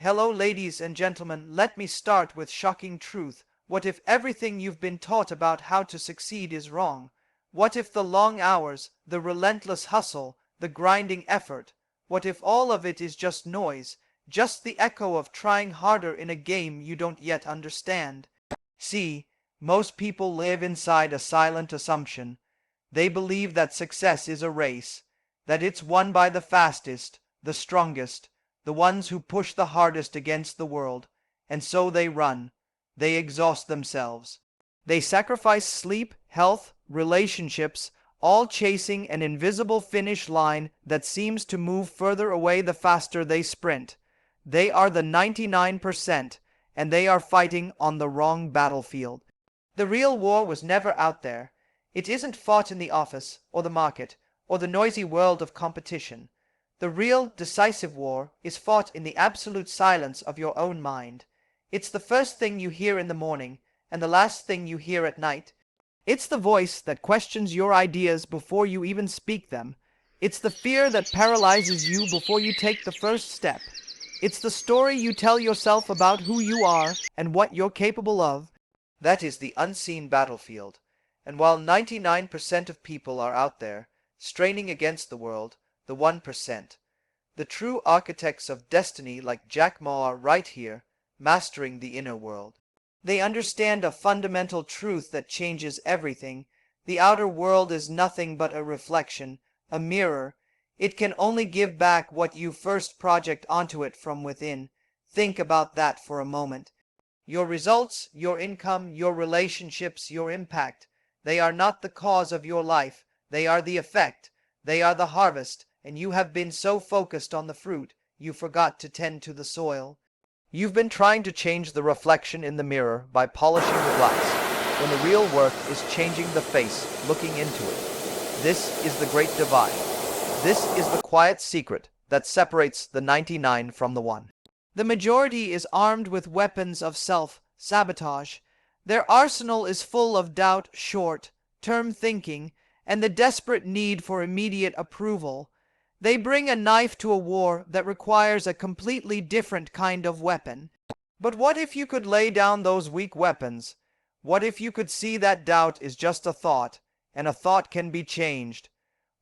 Hello, ladies and gentlemen. Let me start with shocking truth. What if everything you've been taught about how to succeed is wrong? What if the long hours, the relentless hustle, the grinding effort, what if all of it is just noise, just the echo of trying harder in a game you don't yet understand? See, most people live inside a silent assumption. They believe that success is a race, that it's won by the fastest, the strongest, the ones who push the hardest against the world, and so they run. They exhaust themselves. They sacrifice sleep, health, relationships, all chasing an invisible finish line that seems to move further away the faster they sprint. They are the 99%, and they are fighting on the wrong battlefield. The real war was never out there. It isn't fought in the office, or the market, or the noisy world of competition. The real, decisive war is fought in the absolute silence of your own mind. It's the first thing you hear in the morning, and the last thing you hear at night. It's the voice that questions your ideas before you even speak them. It's the fear that paralyzes you before you take the first step. It's the story you tell yourself about who you are and what you're capable of. That is the unseen battlefield. And while 99% of people are out there, straining against the world, the 1%, the true architects of destiny like Jack Ma are right here, mastering the inner world. They understand a fundamental truth that changes everything. The outer world is nothing but a reflection, a mirror. It can only give back what you first project onto it from within. Think about that for a moment. Your results, your income, your relationships, your impact, they are not the cause of your life. They are the effect. They are the harvest, and you have been so focused on the fruit, you forgot to tend to the soil. You've been trying to change the reflection in the mirror by polishing the glass, when the real work is changing the face, looking into it. This is the great divide. This is the quiet secret that separates the 99 from the 1. The majority is armed with weapons of self-sabotage. Their arsenal is full of doubt, short-term thinking, and the desperate need for immediate approval. They bring a knife to a war that requires a completely different kind of weapon. But what if you could lay down those weak weapons? What if you could see that doubt is just a thought, and a thought can be changed?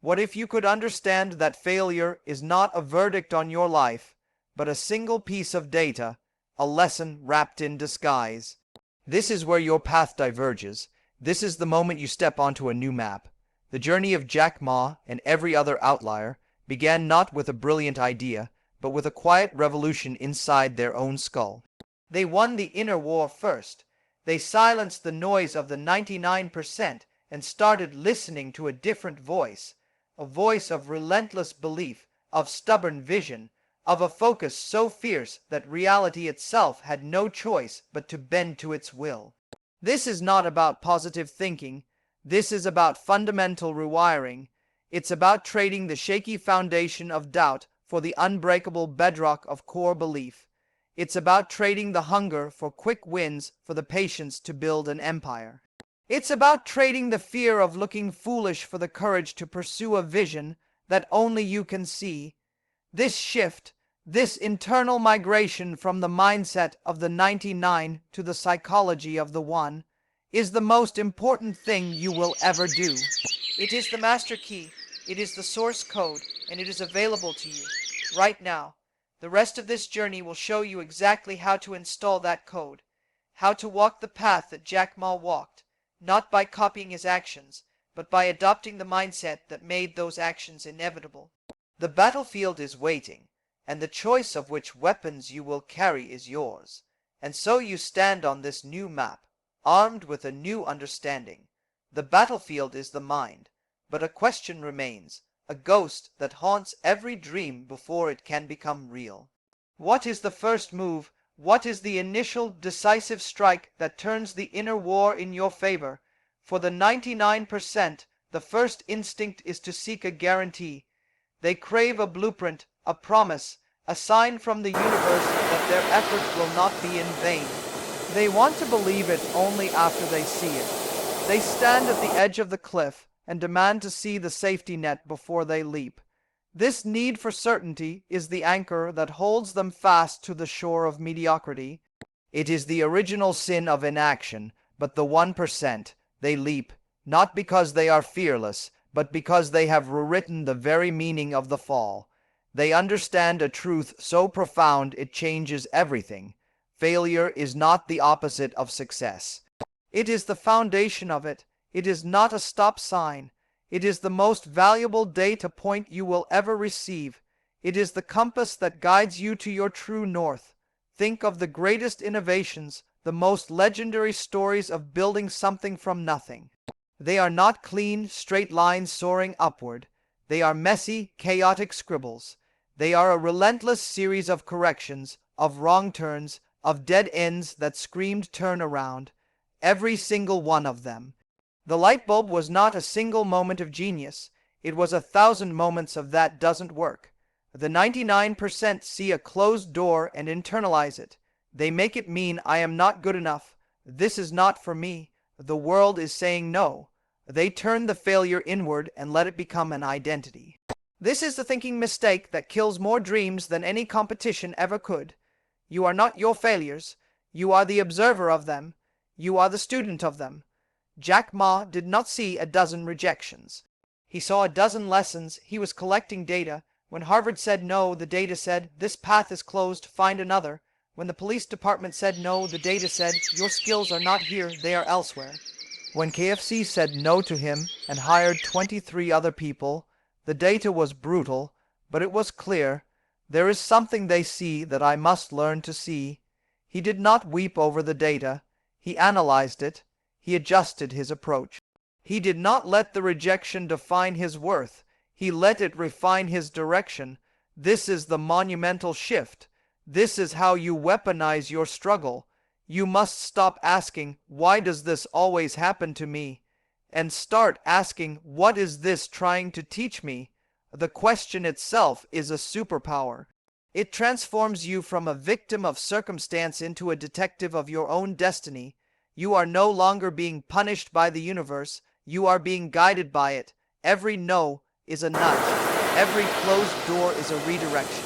What if you could understand that failure is not a verdict on your life, but a single piece of data, a lesson wrapped in disguise? This is where your path diverges. This is the moment you step onto a new map. The journey of Jack Ma and every other outlier began not with a brilliant idea, but with a quiet revolution inside their own skull. They won the inner war first. They silenced the noise of the 99% and started listening to a different voice, a voice of relentless belief, of stubborn vision, of a focus so fierce that reality itself had no choice but to bend to its will. This is not about positive thinking. This is about fundamental rewiring. It's about trading the shaky foundation of doubt for the unbreakable bedrock of core belief. It's about trading the hunger for quick wins for the patience to build an empire. It's about trading the fear of looking foolish for the courage to pursue a vision that only you can see. This shift, this internal migration from the mindset of the 99 to the psychology of the 1, is the most important thing you will ever do. It is the master key, it is the source code, and it is available to you right now. The rest of this journey will show you exactly how to install that code, how to walk the path that Jack Ma walked, not by copying his actions, but by adopting the mindset that made those actions inevitable. The battlefield is waiting, and the choice of which weapons you will carry is yours. And so you stand on this new map, armed with a new understanding. The battlefield is the mind, but a question remains, a ghost that haunts every dream before it can become real. What is the first move? What is the initial decisive strike that turns the inner war in your favor? For the 99%, the first instinct is to seek a guarantee. They crave a blueprint, a promise, a sign from the universe that their effort will not be in vain. They want to believe it only after they see it. They stand at the edge of the cliff and demand to see the safety net before they leap. This need for certainty is the anchor that holds them fast to the shore of mediocrity. It is the original sin of inaction, but the 1%, they leap, not because they are fearless, but because they have rewritten the very meaning of the fall. They understand a truth so profound it changes everything. Failure is not the opposite of success. It is the foundation of it. It is not a stop sign. It is the most valuable data point you will ever receive. It is the compass that guides you to your true north. Think of the greatest innovations, the most legendary stories of building something from nothing. They are not clean, straight lines soaring upward. They are messy, chaotic scribbles. They are a relentless series of corrections, of wrong turns, of dead ends that screamed turn around. Every single one of them. The light bulb was not a single moment of genius. It was 1,000 moments of that doesn't work. The 99% see a closed door and internalize it. They make it mean I am not good enough. This is not for me. The world is saying no. They turn the failure inward and let it become an identity. This is the thinking mistake that kills more dreams than any competition ever could. You are not your failures. You are the observer of them. You are the student of them. Jack Ma did not see a dozen rejections. He saw a dozen lessons. He was collecting data. When Harvard said no, the data said, this path is closed, find another. When the police department said no, the data said, your skills are not here, they are elsewhere. When KFC said no to him and hired 23 other people, the data was brutal, but it was clear. There is something they see that I must learn to see. He did not weep over the data. He analyzed it. He adjusted his approach. He did not let the rejection define his worth. He let it refine his direction. This is the monumental shift. This is how you weaponize your struggle. You must stop asking, why does this always happen to me? And start asking, what is this trying to teach me? The question itself is a superpower. It transforms you from a victim of circumstance into a detective of your own destiny. You are no longer being punished by the universe. You are being guided by it. Every no is a nudge. Every closed door is a redirection.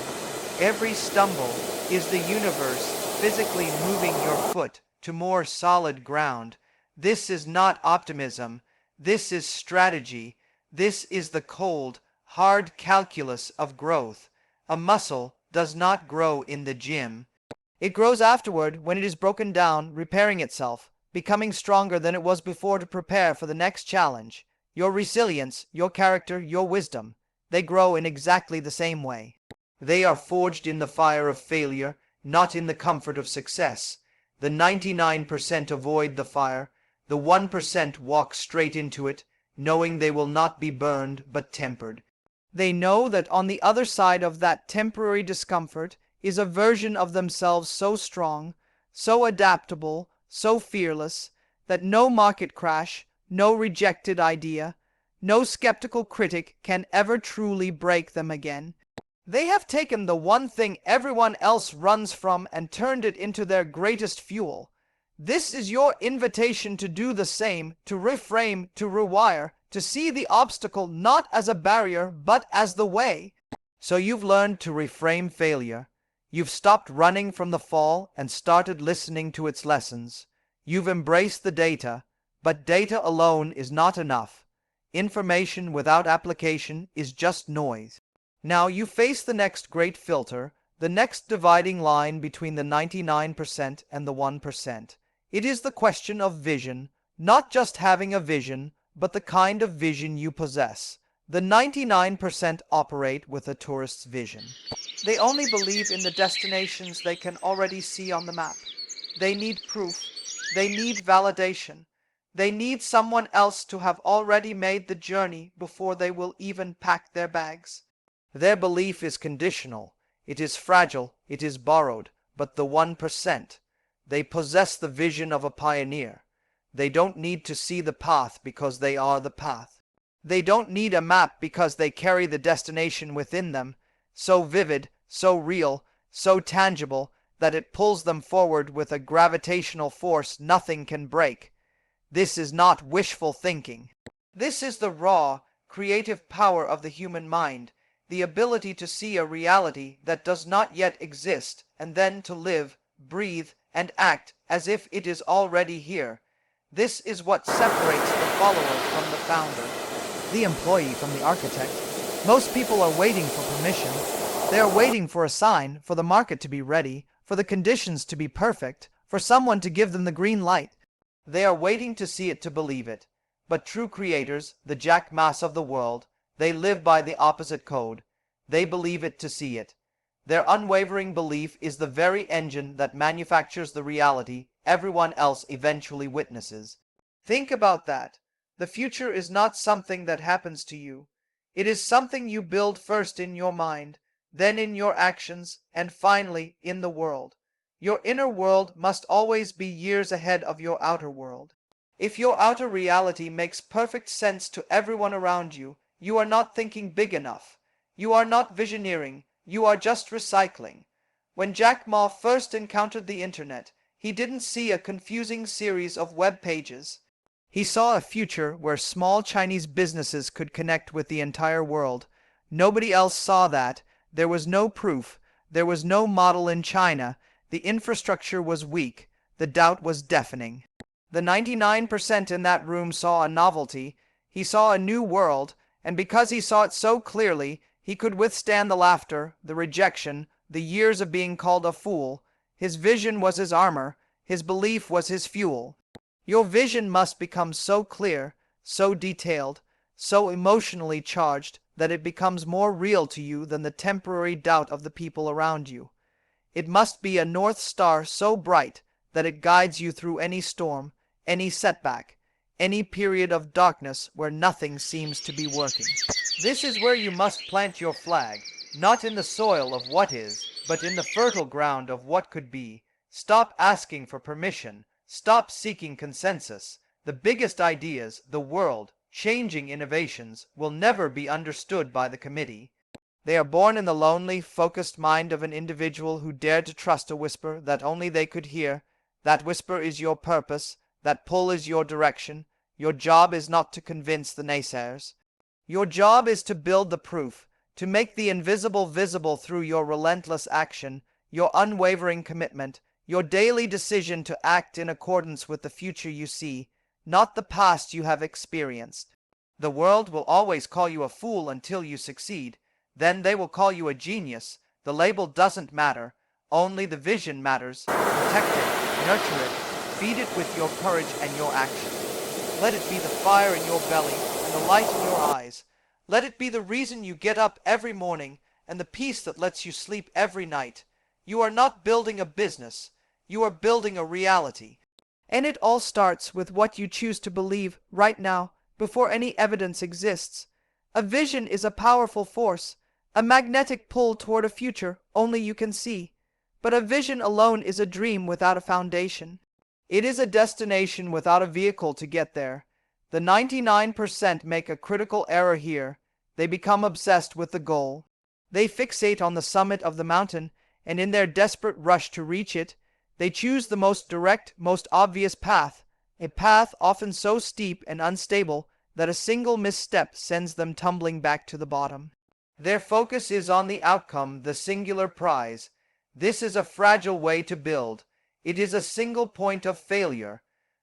Every stumble is the universe physically moving your foot to more solid ground. This is not optimism. This is strategy. This is the cold, hard calculus of growth. A muscle does not grow in the gym. It grows afterward when it is broken down, repairing itself, becoming stronger than it was before to prepare for the next challenge. Your resilience, your character, your wisdom, they grow in exactly the same way. They are forged in the fire of failure, not in the comfort of success. The 99% avoid the fire. The 1% walk straight into it, knowing they will not be burned but tempered. They know that on the other side of that temporary discomfort is a version of themselves so strong, so adaptable, so fearless, that no market crash, no rejected idea, no skeptical critic can ever truly break them again. They have taken the one thing everyone else runs from and turned it into their greatest fuel. This is your invitation to do the same, to reframe, to rewire, to see the obstacle not as a barrier but as the way. So you've learned to reframe failure. You've stopped running from the fall and started listening to its lessons. You've embraced the data, but data alone is not enough. Information without application is just noise. Now you face the next great filter, the next dividing line between the 99% and the 1%. It is the question of vision, not just having a vision, but the kind of vision you possess. The 99% operate with a tourist's vision. They only believe in the destinations they can already see on the map. They need proof. They need validation. They need someone else to have already made the journey before they will even pack their bags. Their belief is conditional. It is fragile. It is borrowed. But the 1%, they possess the vision of a pioneer. They don't need to see the path because they are the path. They don't need a map because they carry the destination within them, so vivid, so real, so tangible, that it pulls them forward with a gravitational force nothing can break. This is not wishful thinking. This is the raw, creative power of the human mind. the ability to see a reality that does not yet exist, and then to live, breathe, and act as if it is already here. This is what separates the follower from the founder, the employee from the architect. Most people are waiting for permission. They are waiting for a sign, for the market to be ready, for the conditions to be perfect, for someone to give them the green light. They are waiting to see it to believe it. But true creators, the Jack Ma's of the world, they live by the opposite code. They believe it to see it. Their unwavering belief is the very engine that manufactures the reality everyone else eventually witnesses. Think about that. The future is not something that happens to you. It is something you build first in your mind, then in your actions, and finally in the world. Your inner world must always be years ahead of your outer world. If your outer reality makes perfect sense to everyone around you, you are not thinking big enough. You are not visioneering, you are just recycling. When Jack Ma first encountered the internet, he didn't see a confusing series of web pages. He saw a future where small Chinese businesses could connect with the entire world. Nobody else saw that. There was no proof. There was no model in China. The infrastructure was weak. The doubt was deafening. The 99% in that room saw a novelty. He saw a new world, and because he saw it so clearly, he could withstand the laughter, the rejection, the years of being called a fool. His vision was his armor. His belief was his fuel. Your vision must become so clear, so detailed, so emotionally charged that it becomes more real to you than the temporary doubt of the people around you. It must be a North Star so bright that it guides you through any storm, any setback, any period of darkness where nothing seems to be working. This is where you must plant your flag, not in the soil of what is, but in the fertile ground of what could be. Stop asking for permission. Stop seeking consensus. The biggest ideas, the world-changing innovations, will never be understood by the committee. They are born in the lonely, focused mind of an individual who dared to trust a whisper that only they could hear. That whisper is your purpose. That pull is your direction. Your job is not to convince the naysayers. Your job is to build the proof, to make the invisible visible through your relentless action, your unwavering commitment, your daily decision to act in accordance with the future you see, not the past you have experienced. The world will always call you a fool until you succeed. Then they will call you a genius. The label doesn't matter. Only the vision matters. Protect it, nurture it, feed it with your courage and your action. Let it be the fire in your belly and the light in your eyes. Let it be the reason you get up every morning and the peace that lets you sleep every night. You are not building a business. You are building a reality. And it all starts with what you choose to believe right now, before any evidence exists. A vision is a powerful force, a magnetic pull toward a future only you can see. But a vision alone is a dream without a foundation. It is a destination without a vehicle to get there. The 99% make a critical error here. They become obsessed with the goal. They fixate on the summit of the mountain, and in their desperate rush to reach it, they choose the most direct, most obvious path, a path often so steep and unstable that a single misstep sends them tumbling back to the bottom. Their focus is on the outcome, the singular prize. This is a fragile way to build. It is a single point of failure.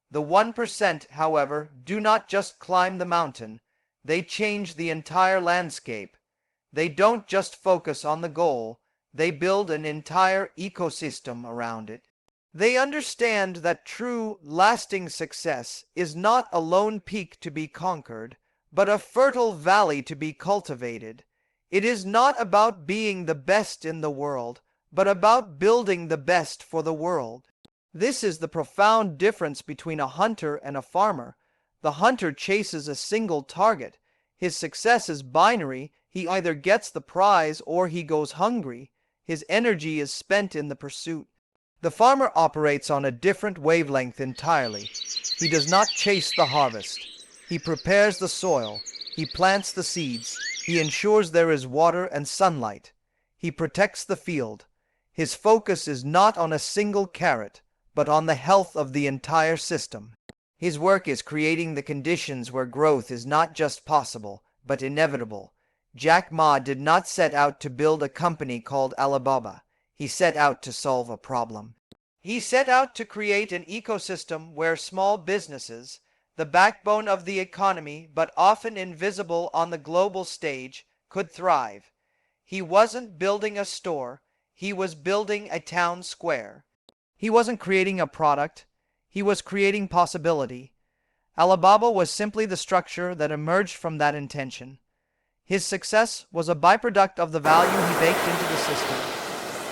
The 1%, however, do not just climb the mountain. They change the entire landscape. They don't just focus on the goal. They build an entire ecosystem around it. They understand that true, lasting success is not a lone peak to be conquered, but a fertile valley to be cultivated. It is not about being the best in the world, but about building the best for the world. This is the profound difference between a hunter and a farmer. The hunter chases a single target. His success is binary. He either gets the prize or he goes hungry. His energy is spent in the pursuit. The farmer operates on a different wavelength entirely. He does not chase the harvest. He prepares the soil. He plants the seeds. He ensures there is water and sunlight. He protects the field. His focus is not on a single carrot, but on the health of the entire system. His work is creating the conditions where growth is not just possible, but inevitable. Jack Ma did not set out to build a company called Alibaba. He set out to solve a problem. He set out to create an ecosystem where small businesses, the backbone of the economy but often invisible on the global stage, could thrive. He wasn't building a store, he was building a town square. He wasn't creating a product, he was creating possibility. Alibaba was simply the structure that emerged from that intention. His success was a byproduct of the value he baked into the system.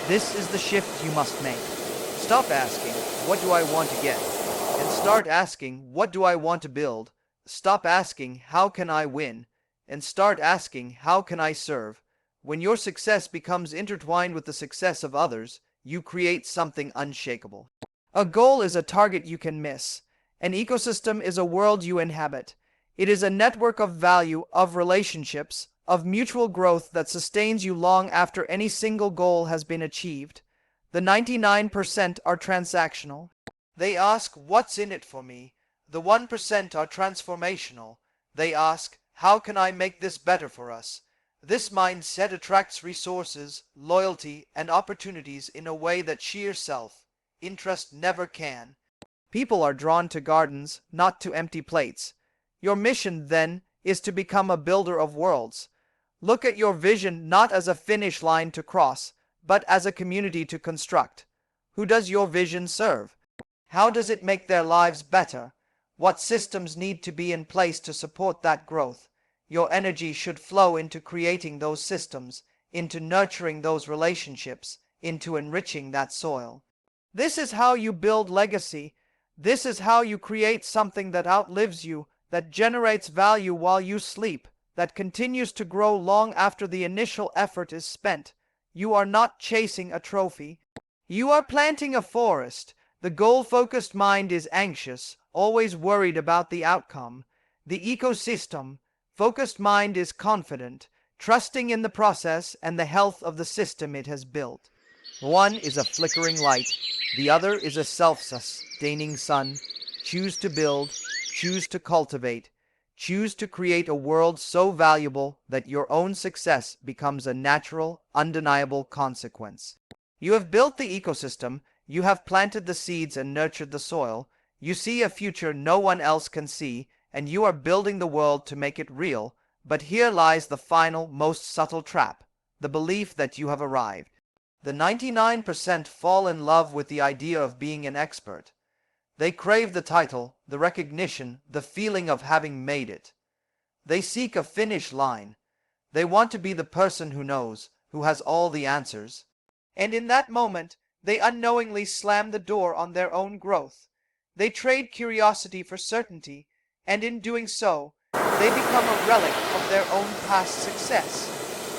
This is the shift you must make. Stop asking, what do I want to get? And start asking, what do I want to build? Stop asking, how can I win? And start asking, how can I serve? When your success becomes intertwined with the success of others, you create something unshakable. A goal is a target you can miss. An ecosystem is a world you inhabit. It is a network of value, of relationships, of mutual growth that sustains you long after any single goal has been achieved. The 99% are transactional. They ask, what's in it for me? The 1% are transformational. They ask, how can I make this better for us? This mindset attracts resources, loyalty, and opportunities in a way that sheer self-interest never can. People are drawn to gardens, not to empty plates. Your mission, then, is to become a builder of worlds. Look at your vision not as a finish line to cross, but as a community to construct. Who does your vision serve? How does it make their lives better? What systems need to be in place to support that growth? Your energy should flow into creating those systems, into nurturing those relationships, into enriching that soil. This is how you build legacy. This is how you create something that outlives you, that generates value while you sleep, that continues to grow long after the initial effort is spent. You are not chasing a trophy. You are planting a forest. The goal-focused mind is anxious, always worried about the outcome. The ecosystem-focused mind is confident, trusting in the process and the health of the system it has built. One is a flickering light, the other is a self-sustaining sun. Choose to build, choose to cultivate, choose to create a world so valuable that your own success becomes a natural, undeniable consequence. You have built the ecosystem, you have planted the seeds and nurtured the soil, you see a future no one else can see, and you are building the world to make it real. But here lies the final, most subtle trap, the belief that you have arrived. The 99% fall in love with the idea of being an expert. They crave the title, the recognition, the feeling of having made it. They seek a finish line. They want to be the person who knows, who has all the answers. And in that moment, they unknowingly slam the door on their own growth. They trade curiosity for certainty, and in doing so, they become a relic of their own past success.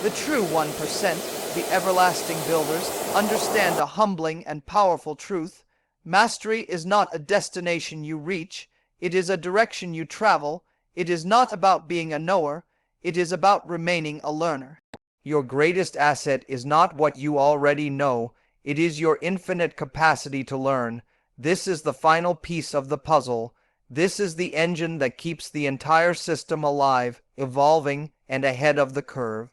The true 1%, the everlasting builders, understand a humbling and powerful truth. Mastery is not a destination you reach, it is a direction you travel. It is not about being a knower, it is about remaining a learner. Your greatest asset is not what you already know, it is your infinite capacity to learn. This is the final piece of the puzzle. This is the engine that keeps the entire system alive, evolving, and ahead of the curve.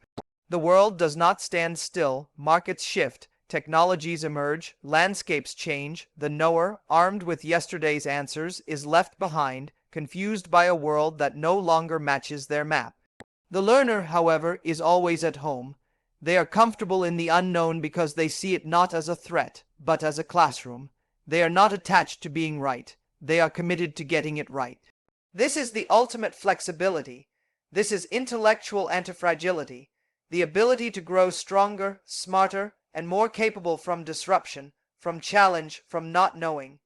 The world does not stand still, markets shift, technologies emerge, landscapes change. The knower, armed with yesterday's answers, is left behind, confused by a world that no longer matches their map. The learner, however, is always at home. They are comfortable in the unknown because they see it not as a threat, but as a classroom. They are not attached to being right. They are committed to getting it right. This is the ultimate flexibility. This is intellectual antifragility, the ability to grow stronger, smarter, and more capable from disruption, from challenge, from not knowing.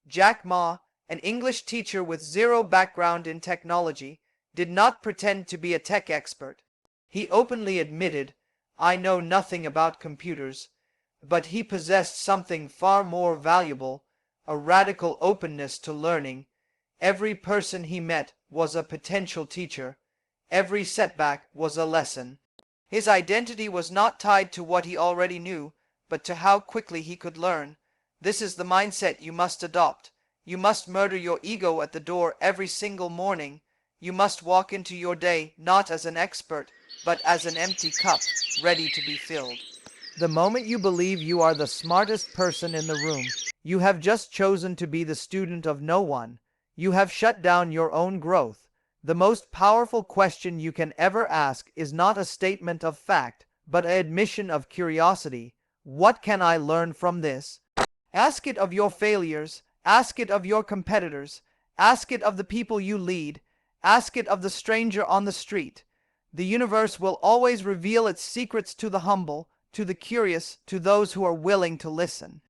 Jack Ma, an English teacher with zero background in technology, did not pretend to be a tech expert. He openly admitted, "I know nothing about computers," but he possessed something far more valuable, a radical openness to learning. Every person he met was a potential teacher. Every setback was a lesson. His identity was not tied to what he already knew, but to how quickly he could learn. This is the mindset you must adopt. You must murder your ego at the door every single morning. You must walk into your day not as an expert, but as an empty cup, ready to be filled. The moment you believe you are the smartest person in the room, you have just chosen to be the student of no one. You have shut down your own growth. The most powerful question you can ever ask is not a statement of fact, but an admission of curiosity. What can I learn from this? Ask it of your failures. Ask it of your competitors. Ask it of the people you lead. Ask it of the stranger on the street. The universe will always reveal its secrets to the humble, to the curious, to those who are willing to listen.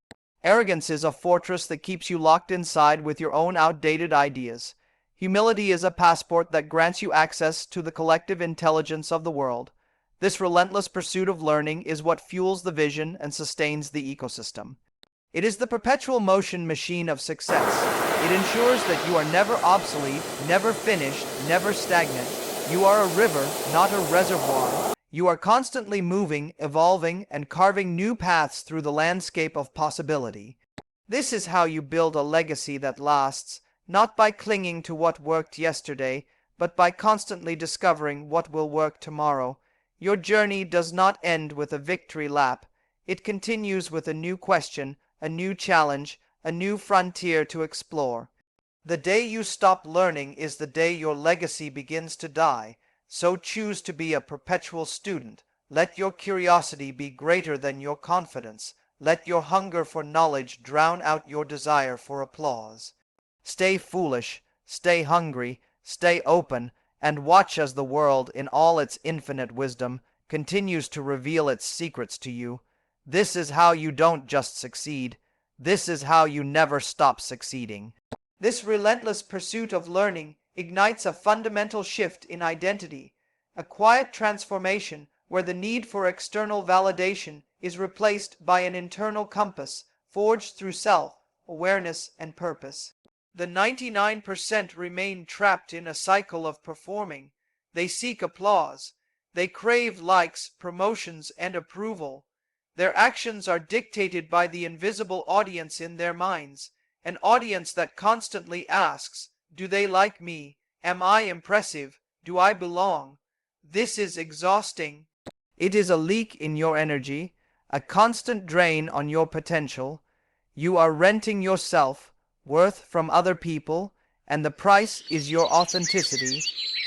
Arrogance is a fortress that keeps you locked inside with your own outdated ideas. Humility is a passport that grants you access to the collective intelligence of the world. This relentless pursuit of learning is what fuels the vision and sustains the ecosystem. It is the perpetual motion machine of success. It ensures that you are never obsolete, never finished, never stagnant. You are a river, not a reservoir. You are constantly moving, evolving, and carving new paths through the landscape of possibility. This is how you build a legacy that lasts, not by clinging to what worked yesterday, but by constantly discovering what will work tomorrow. Your journey does not end with a victory lap. It continues with a new question, a new challenge, a new frontier to explore. The day you stop learning is the day your legacy begins to die. So choose to be a perpetual student. Let your curiosity be greater than your confidence. Let your hunger for knowledge drown out your desire for applause. Stay foolish, stay hungry, stay open, and watch as the world, in all its infinite wisdom, continues to reveal its secrets to you. This is how you don't just succeed. This is how you never stop succeeding. This relentless pursuit of learning ignites a fundamental shift in identity, a quiet transformation where the need for external validation is replaced by an internal compass forged through self-awareness and purpose. The 99% remain trapped in a cycle of performing. They seek applause. They crave likes, promotions, and approval. Their actions are dictated by the invisible audience in their minds, an audience that constantly asks, do they like me? Am I impressive? Do I belong? This is exhausting. It is a leak in your energy, a constant drain on your potential. You are renting your self-worth from other people, and the price is your authenticity.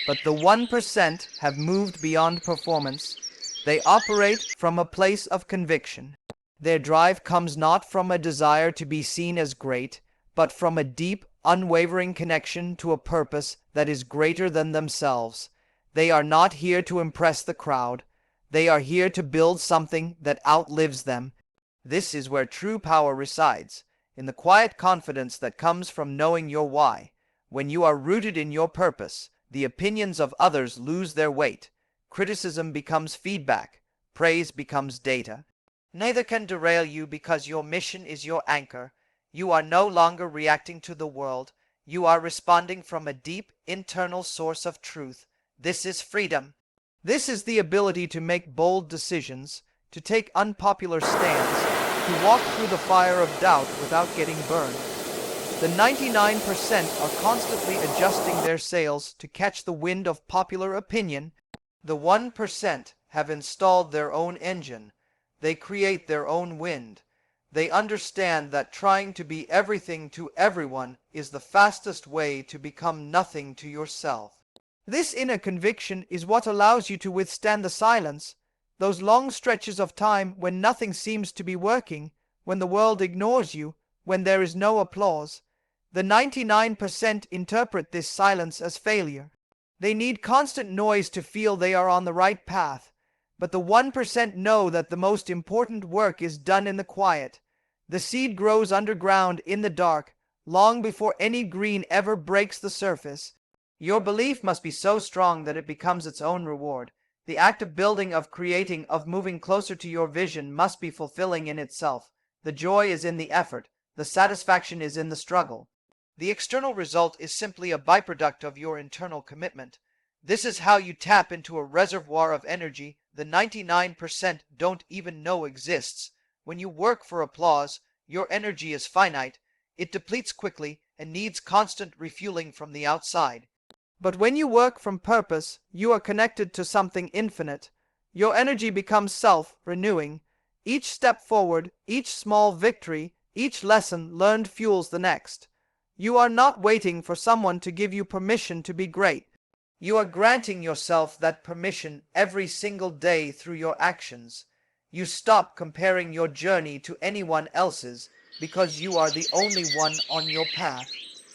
But the 1% have moved beyond performance. They operate from a place of conviction. Their drive comes not from a desire to be seen as great, but from a deep, unwavering connection to a purpose that is greater than themselves. They are not here to impress the crowd. They are here to build something that outlives them. This is where true power resides, in the quiet confidence that comes from knowing your why. When you are rooted in your purpose, the opinions of others lose their weight. Criticism becomes feedback. Praise becomes data. Neither can derail you because your mission is your anchor. You are no longer reacting to the world. You are responding from a deep, internal source of truth. This is freedom. This is the ability to make bold decisions, to take unpopular stands, to walk through the fire of doubt without getting burned. The 99% are constantly adjusting their sails to catch the wind of popular opinion. The 1% have installed their own engine. They create their own wind. They understand that trying to be everything to everyone is the fastest way to become nothing to yourself. This inner conviction is what allows you to withstand the silence, those long stretches of time when nothing seems to be working, when the world ignores you, when there is no applause. The 99% interpret this silence as failure. They need constant noise to feel they are on the right path. But the 1% know that the most important work is done in the quiet. The seed grows underground in the dark, long before any green ever breaks the surface. Your belief must be so strong that it becomes its own reward. The act of building, of creating, of moving closer to your vision must be fulfilling in itself. The joy is in the effort. The satisfaction is in the struggle. The external result is simply a byproduct of your internal commitment. This is how you tap into a reservoir of energy the 99% don't even know exists. When you work for applause, your energy is finite. It depletes quickly and needs constant refueling from the outside. But when you work from purpose, you are connected to something infinite. Your energy becomes self-renewing. Each step forward, each small victory, each lesson learned fuels the next. You are not waiting for someone to give you permission to be great. You are granting yourself that permission every single day through your actions. You stop comparing your journey to anyone else's because you are the only one on your path.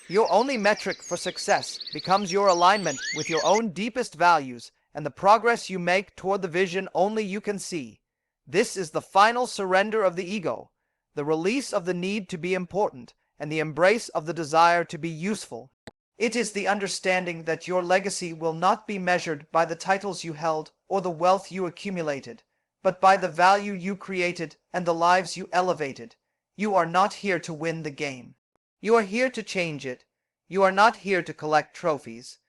Your only metric for success becomes your alignment with your own deepest values and the progress you make toward the vision only you can see. This is the final surrender of the ego, the release of the need to be important, and the embrace of the desire to be useful. It is the understanding that your legacy will not be measured by the titles you held or the wealth you accumulated, but by the value you created and the lives you elevated. You are not here to win the game. You are here to change it. You are not here to collect trophies.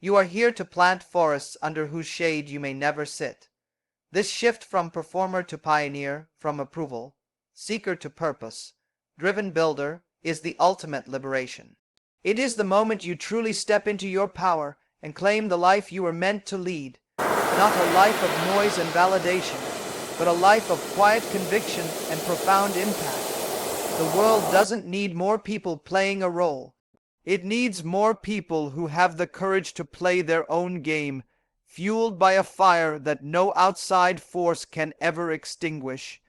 You are here to plant forests under whose shade you may never sit. This shift from performer to pioneer, from approval, seeker to purpose, driven builder, is the ultimate liberation. It is the moment you truly step into your power and claim the life you were meant to lead. Not a life of noise and validation, but a life of quiet conviction and profound impact. The world doesn't need more people playing a role. It needs more people who have the courage to play their own game, fueled by a fire that no outside force can ever extinguish.